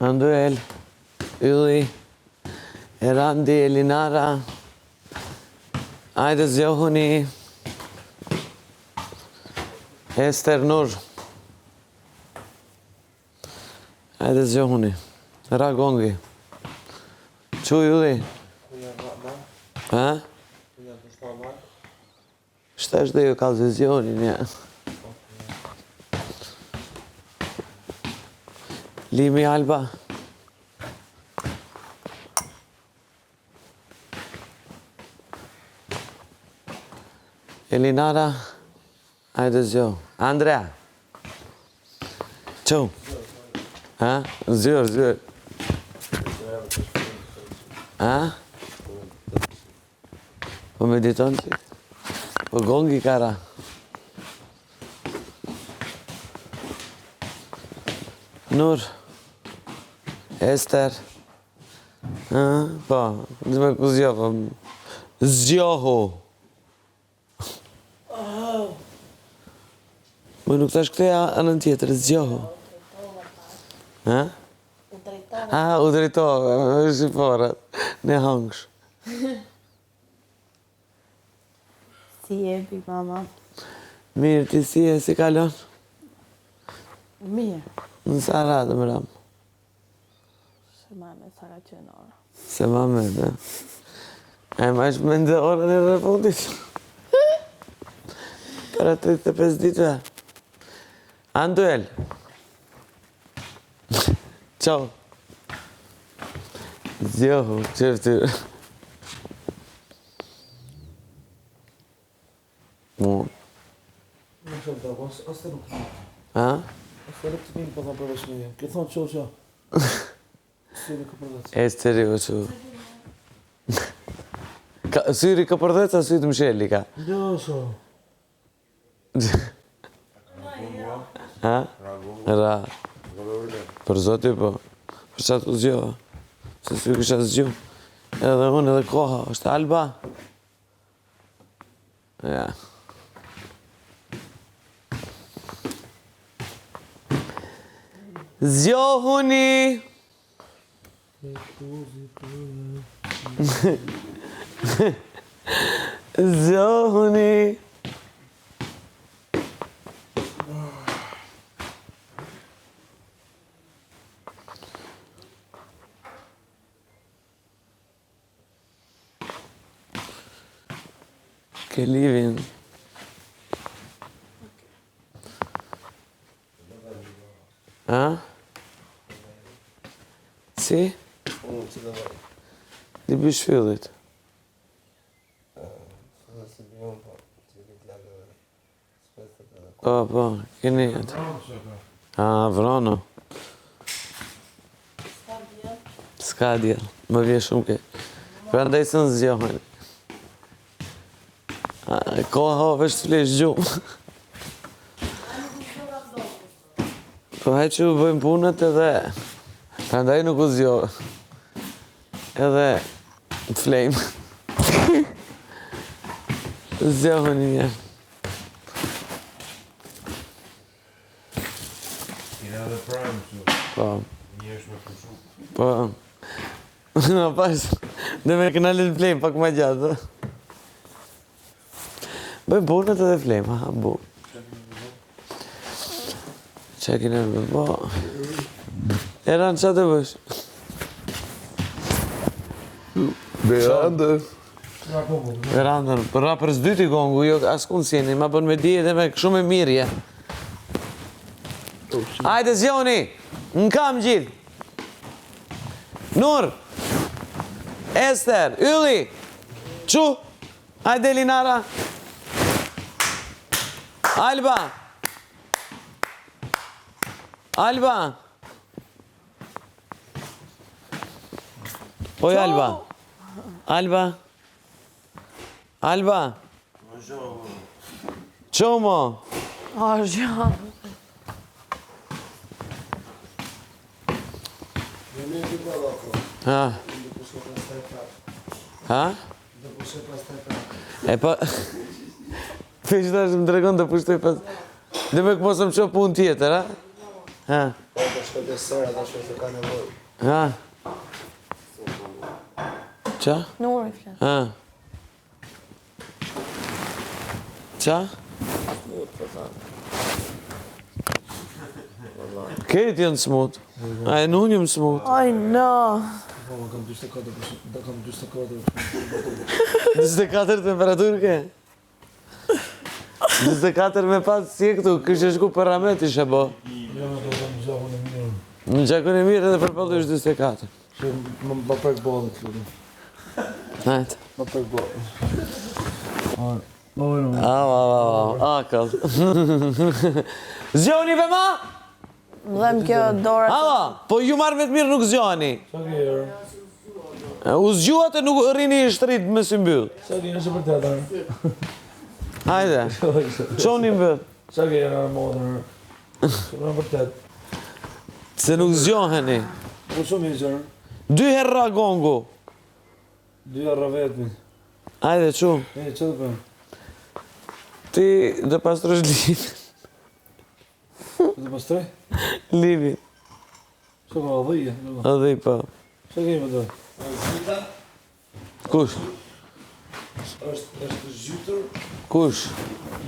Anduel, Ylli, Erandi, Elinara, hajde zgjohuni, Ester, Nur, hajde zgjohuni, ra gongi, Çu Ylli? Ha? Šta është dhe ju ka zgjohuni një? Limi Alba. Elinara. Hajde zgjo. Andrea. Çu. Ha? Zgjo. Ha? Po mediton ti? Po gongi kara. Nur. Ester. Po, me ku zgjoho. Zgjoho. Më nuk tash këteja anën tjetër, zgjoho. Ha? U drejtove, është i forat. Ne hangsh. Si jepi, mama? Mirë, ti si kalon? Mirë. Në sa ratë më ram? Mame, sa ka qenë ora? Se mame, da. Ma është me ndë orën e refundit. Para 35 ditëve. Anduel. Ciao. Zjohu, qërti. Mu. Ha? Esteri o që. Syri ka përdhet, a syri të msheli ka? Jo, so. Ha? Ra. Për zoti po. Për qatë u zgjoha. Se sy kësha zgju. Edhe unë edhe koha. është Alba? Ja. Zgjohuni! Zgjohuni! Ke livin. Ha? Si? Di bësh fillit. Po, keni atë. Vrono. Ska djel. Më vje shumë ke. Prandaj së në zgjohen. Koha vesh të flesh gjumë. Po hajtë që u bëjmë punët edhe. Prandaj nuk u zgjohë. Edhe të flejmë. Zgjohën një njerë. Po. Po. Në pas, dhe me kënalit flejmë pak ma gjatë. Bëjmë punët edhe flejmë, ha, bu. Qa kine në bo. Eran, qa të bësh? Berandër. Verandër, përra për s'dyti gongu, jo askun s'jeni, ma bën me dije dhe me shumë e mirje. Hajde zjoni, në kam gjithë. Nur, Ester, Ylli, Çu, hajde Elinara, Alba, Oj Alba, Çomo. Arjan. Ha? E pa... Pe që ta është më tregon të pushtoj pas... Dhe me këmosëm që punë tjetër, ha? Ha? është të sera, ta shkoj se ka nevojë. Ha? Qa? Nuri flet. Ha? Qa? Këtë janë smut. A e unë jam smut. Aj, no. Po, kam 24. 24 temperaturë ke? 24 me pas si e këtu, kështë shku për ramet ishe bo. Ja, do kam gjakun e mirë. Në gjakun e mirë edhe për pëllu është 24. Që më prek bollet, lutem. Najtë. Më prek bollet. Akall. Zjoni be ma? Dhem kjo dora. Halla, po ju marrë me të mirë nuk zjoni. Sa ke herë? U zgjuat e nuk rrini i shtrit me si mbyll. Sa ke herë që për tjetër? Hajde, qoni mbyll. Sa ke herë në modër? Që në për tjetë? Se nuk zjoheni. Po shumë i qërë? 2 herra gongu. 2 herra vetëmi. Hajde, qumë. E, që të përë? Ti dhe pastrosh livin. Që të pastroj? Livin. Që ka dhije? Edhe i pa. Që kemi të? Kush? është zhytur, Kush?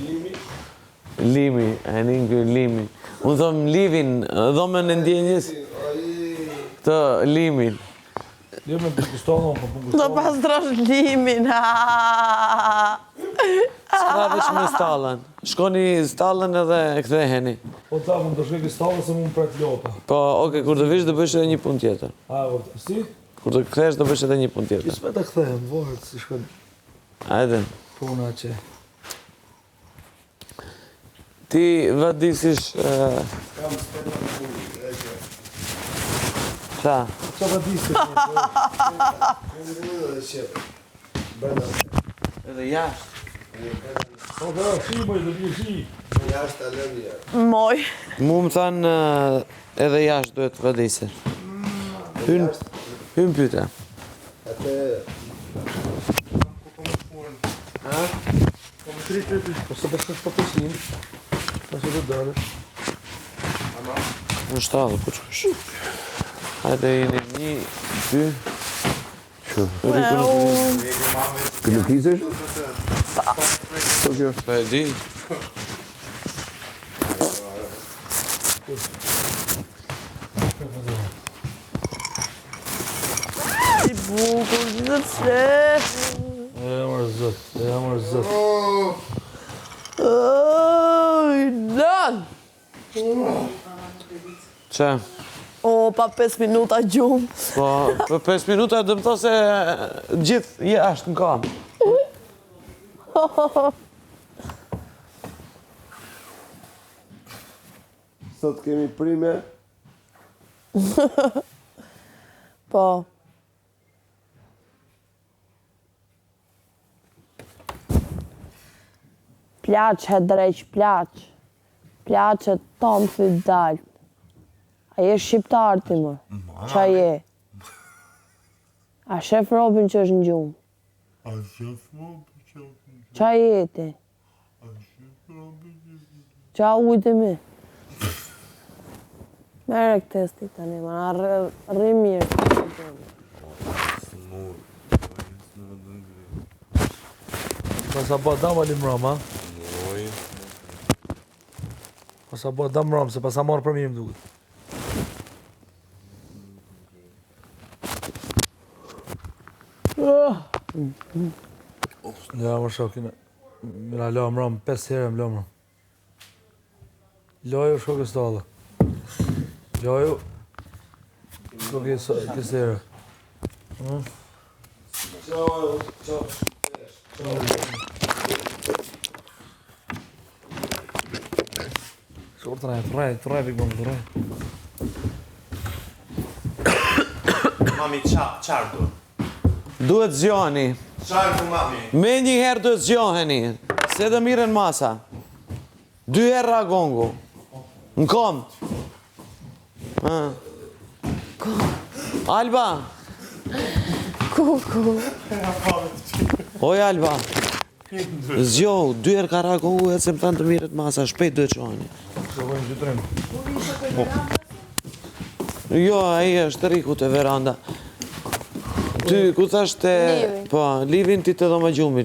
limi. Limi, e një kjo limi. Unë thëmë livin, dhomën e ndjenjës. Këtë limin. Jo me përkustonë, po Do përkustonë. pastrosh limin. Ska veç me stallën. Shkoni stallën edhe ktheheni. Po ta, më të shkoj këstallë se mu më pret lopa. Po, oke, kur të vish do bësh edhe një punë tjetër. A, vërtë. Si? Kur të kthesh do bësh edhe një punë tjetër. Kisme të kthehem, vorët, si shkën Hajde. puna që. Ti vadisish... Kam speta në punë, e që. Qa? Qa pa disë të një, po. Në në dhe qepë. Brenda. Edhe jashtë. Po, da, shi, boj, dhe bje shi. Jashtë të lëmja. Moj. Mu më thanë edhe jashtë duhet vadisë. Hyn pyta. Atë... Ha? Po më tri. Po se përshkësh po të shimë. Po se të dërë. Në shtallë, po qësh. Hajde jeni 1, 2... Që? Këtë nuk izesh? Po kjo. Pa e di. Si bukur, si të flet. E jamër zët. Oj, nan. Qa? O, pa 5 minuta gjumë. Po, për 5 minuta dëmë to se gjithë jashtë në kam. Sot kemi prime. Po. Plaq, he dreq, plaq. Plaq e tom si dalë. A je shqiptar ti më? Qa je? A shef Robin që është në gjumë? A shef Robin që është në gjumë? Qa je ti? A shef Robin që është në gjumë? Qa ujtë mi? Mere këtesti tani, ma rri mirë. Pas a ba dam alim ram, ha? Pas a ba dam ram, se pas a marrë për mirë më duket. Ja, më shokin. Mira la më ram, 5 herë më la më ram. Laju shko këstallë. Laju shko kësë herë. Shko të raj, pikë më të raj. Mami, qarë du? Duhet zjoheni. Qarë du, mami? Me një herë duhet zjoheni. Se dhe miren masa. 2 herra gongu. Në kom. Alba. Kuku. Oj, Alba. Zjohu, 2 herë ka ra gongu e se më thanë të miret masa. Shpejt duhet zjoheni. Shko bëjmë gjytrim. Jo, ai është Riku te veranda. Ty, ku thash te... Livin. Po, Livin ti te dhoma gjumit.